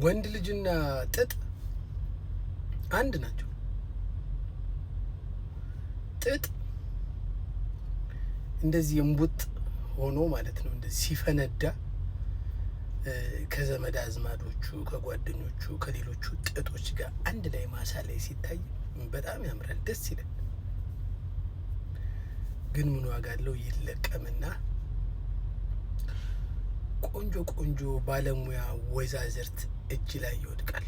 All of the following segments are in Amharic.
ወንድ ልጅና ጥጥ አንድ ናቸው። ጥጥ እንደዚህ እንቡጥ ሆኖ ማለት ነው እንደዚህ ሲፈነዳ ከዘመድ አዝማዶቹ ከጓደኞቹ ከሌሎቹ ጥጦች ጋር አንድ ላይ ማሳ ላይ ሲታይ በጣም ያምራል፣ ደስ ይላል። ግን ምን ዋጋ አለው? ይለቀምና ቆንጆ ቆንጆ ባለሙያ ወይዛዝርት እጅ ላይ ይወድቃል።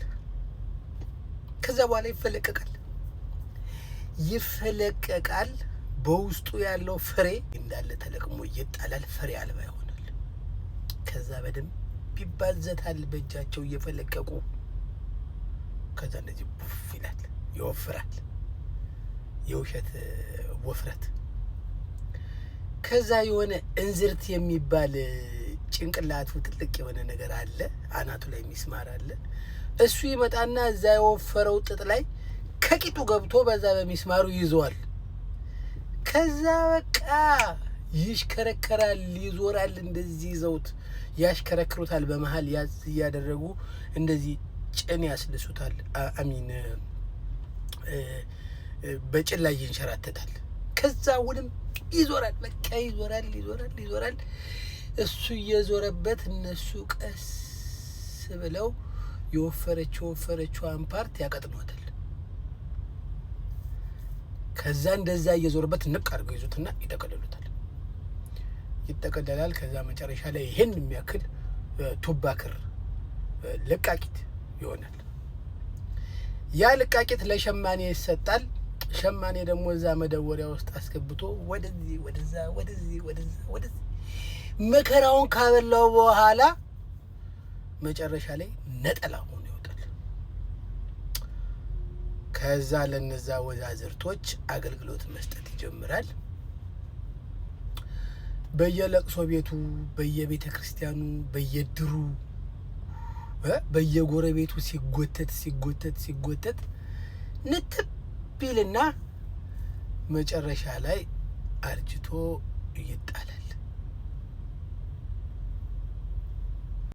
ከዛ በኋላ ይፈለቀቃል። በውስጡ ያለው ፍሬ እንዳለ ተለቅሞ ይጣላል። ፍሬ አልባ ይሆናል። ከዛ በደንብ ይባዘታል በእጃቸው እየፈለቀቁ። ከዛ እንደዚህ ቡፍ ይላል፣ ይወፍራል። የውሸት ወፍረት። ከዛ የሆነ እንዝርት የሚባል ጭንቅላቱ ትልቅ የሆነ ነገር አለ፣ አናቱ ላይ ሚስማር አለ። እሱ ይመጣና እዛ የወፈረው ጥጥ ላይ ከቂጡ ገብቶ በዛ በሚስማሩ ይዟል። ከዛ በቃ ይሽከረከራል፣ ይዞራል። እንደዚህ ይዘውት ያሽከረክሩታል። በመሀል ያዝ እያደረጉ እንደዚህ ጭን ያስልሱታል። አሚን በጭን ላይ ይንሸራተታል። ከዛ ውንም ይዞራል። በቃ ይዞራል። እሱ እየዞረበት እነሱ ቀስ ብለው የወፈረችዋን ፓርት ያቀጥኗታል። ከዛ እንደዛ እየዞረበት ንቅ አድርገው ይዙትና ይጠቀልሉታል። ይጠቀለላል። ከዛ መጨረሻ ላይ ይሄን የሚያክል ቱባ ክር ልቃቂት ይሆናል። ያ ልቃቂት ለሸማኔ ይሰጣል። ሸማኔ ደግሞ እዛ መደወሪያ ውስጥ አስገብቶ ወደዚህ መከራውን ካበላው በኋላ መጨረሻ ላይ ነጠላ ሆኖ ይወጣል። ከዛ ለነዛ ወዛዝርቶች አገልግሎት መስጠት ይጀምራል። በየለቅሶ ቤቱ፣ በየቤተ ክርስቲያኑ፣ በየድሩ፣ በየጎረቤቱ ሲጎተት ንትብ ቢልና መጨረሻ ላይ አርጅቶ ይጣላል።